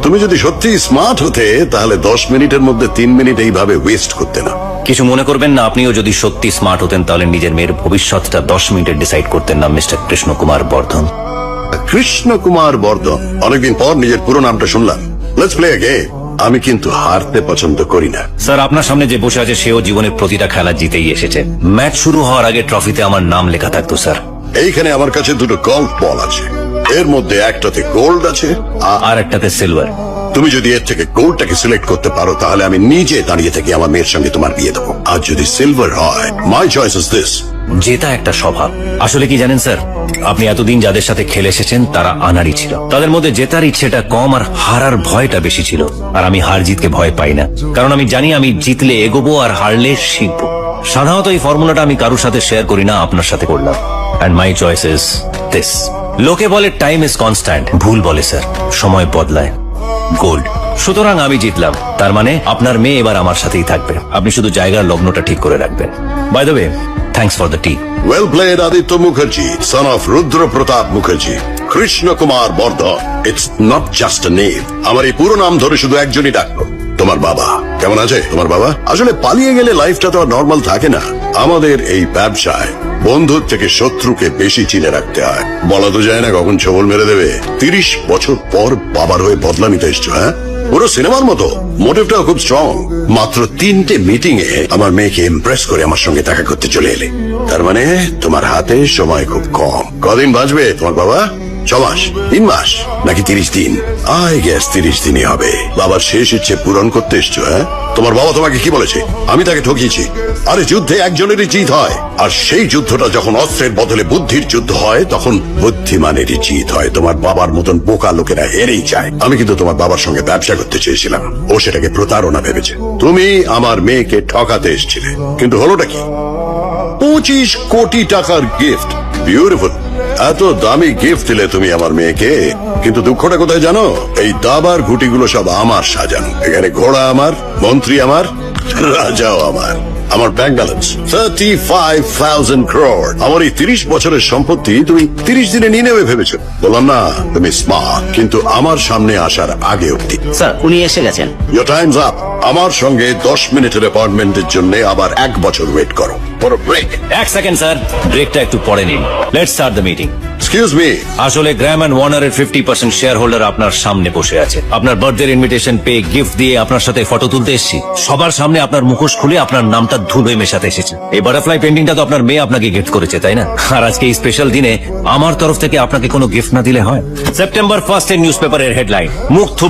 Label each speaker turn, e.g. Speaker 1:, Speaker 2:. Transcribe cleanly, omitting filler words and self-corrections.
Speaker 1: তুমি যদি সত্যি স্মার্ট হতে তাহলে 10 মিনিটের মধ্যে 3 মিনিট এইভাবে ওয়েস্ট করতে না।
Speaker 2: কিছু মনে করবেন না, আপনিও যদি সত্যি স্মার্ট হতেন তাহলে নিজের মেয়ের ভবিষ্যৎটা 10 মিনিটে ডিসাইড করতেন না, মিস্টার কৃষ্ণ কুমার বর্ধন।
Speaker 1: কৃষ্ণ কুমার বর্ধন, অনেকদিন পর নিজের পুরো নামটা শুনলাম। Let's play a game. আমি কিন্তু হারতে পছন্দ করি না।
Speaker 2: স্যার, আপনার সামনে যে বসে আছে সেও জীবনের প্রতিটা খেলা জিতেই এসেছে। ম্যাচ শুরু হওয়ার আগে ট্রফিতে আমার নাম লেখা থাকতো স্যার।
Speaker 1: এইখানে আমার কাছে দুটো গল্ফ বল আছে, এর মধ্যে একটাতে গোল্ড আছে
Speaker 2: আর একটাতে সিলভার।
Speaker 1: তুমি যদি এর থেকে গোল্ডটাকে সিলেক্ট করতে পারো তাহলে আমি নিজে দাঁড়িয়ে থেকে আমার মেয়ের সঙ্গে তোমার বিয়ে দেবো। আর যদি সিলভার হয়, মাই চয়েস ইজ দিস।
Speaker 2: জেতা একটা স্বভাব। আসলে কি জানেন স্যার, আপনি এতদিন যাদের সাথে খেলে এসেছেন তারা আনাড়ি ছিল। তাদের মধ্যে জেতার ইচ্ছেটা কম আর হারার ভয়টা বেশি ছিল। আর আমি হার জিতকে ভয় পাই না, কারণ আমি জানি আমি জিতলে এগোবো আর হারলে শিখবো। সাধারণত এই ফর্মুলাটা আমি কারোর সাথে শেয়ার করি না, আপনার সাথে করলাম। And my choice is this. লোকে বলে টাইম ইজ কনস্ট্যান্ট, ভুল বলে স্যার, সময় বদলায়। গোল্ড। সুতরাং আমি জিতলাম, তার মানে আপনার মেয়ে এবার আমার সাথেই থাকবে। আপনি শুধু জায়গার লগ্নটা ঠিক করে রাখবেন। By the way, thanks for the tea.
Speaker 1: Well played Aditya Mukherjee, son of Rudra Pratap Mukherjee. Krishna Kumar Bardhan, it's not just a name. আমার এই পুরো নাম ধরে শুধু একজনই ডাকলো, তোমার বাবা। কেমন আছে তোমার বাবা? আসলে পালিয়ে গেলে লাইফটা তো আর নর্মাল থাকে না। আমাদের এই ব্যবসায় বন্ধুর থেকে শত্রুকে বেশি চিনে রাখতে হয়। বলা তো যায় না কখন ছবল মেরে দেবে। 30 বছর পর বাবার হয়ে বদলা নিতে এসছো, হ্যাঁ? পুরো সিনেমার মতো। মোটিভটাও খুব স্ট্রং। মাত্র 3টে মিটিং এ আমার মেয়েকে ইমপ্রেস করে আমার সঙ্গে দেখা করতে চলে এলে। তার মানে তোমার হাতে সময় খুব কম। কদিন বাঁচবে তোমার বাবা? 6 মাস, 3 মাস, নাকি 30 দিন? আই গেস 30 দিনই হবে। বাবার শেষ ইচ্ছে পূরণ করতে এসছো, হ্যাঁ? তোমার বাবা তোমাকে কি বলেছে? আমি তাকে ঠকিয়েছি। আরে যুদ্ধে একজনেরই জিত হয়, আর সেই যুদ্ধটা যখন অস্ত্রের বদলে বুদ্ধির যুদ্ধ হয় তখন বুদ্ধিমানেরই জিত হয়। তোমার বাবার মতন বোকা লোকেরা হেরেই যায়। আমি কিন্তু তোমার বাবার সঙ্গে ব্যবসা করতে চেয়েছিলাম, ও সেটাকে প্রতারণা ভেবেছে। তুমি আমার মেয়েকে ঠকাতে এসেছিলে, কিন্তু হলোটা কি? 25 কোটি টাকার গিফট। বিউটিফুল। এত দামি গিফট দিলে তুমি আমার মেয়েকে, কিন্তু দুঃখটা কোথায় জানো? এই দাবার ঘুটিগুলো সব আমার সাজানো। এখানে ঘোড়া আমার, মন্ত্রী আমার, রাজাও আমার। আমার ব্যাংক ব্যালেন্স 35,000 crore। আমার এই 30 বছরের সম্পত্তি তুমি 30 দিনে নিয়ে নেবে ভেবেছো? বললাম না তুমি স্মার্ট, কিন্তু আমার সামনে আসার আগে অব্দি।
Speaker 3: স্যার, উনি এসে গেছেন।
Speaker 1: Your time's up. আমার সঙ্গে 10 মিনিটের অ্যাপয়েন্টমেন্টের জন্য আবার 1 বছর ওয়েট করো। For break.
Speaker 2: 1 সেকেন্ড স্যার, ব্রেকটা একটু পরে নিন। Let's start the meeting.
Speaker 1: Excuse me.
Speaker 2: আসলে গ্র্যাম অ্যান্ড ওয়ার্নারের 50% শেয়ার হোল্ডার আপনার সামনে বসে আছে। আপনার বার্থডে ইনভিটেশন পেয়ে গিফট দিয়ে আপনার সাথে ফটো তুলতে এসেছি। সবার সামনে আপনার মুখোশ খুলে আপনার নামটা ধুলোয় মেশাতে এসেছে। এই বাটারফ্লাই পেন্টিংটা তো আপনার মেয়ে আপনাকে গিফট করেছে, তাই না? আর আজকে এই স্পেশাল দিনে আমার তরফ থেকে আপনাকে কোনো গিফট না দিলে হয়? সেপ্টেম্বর 1 এর নিউজ পেপারের হেডলাইন, মুখ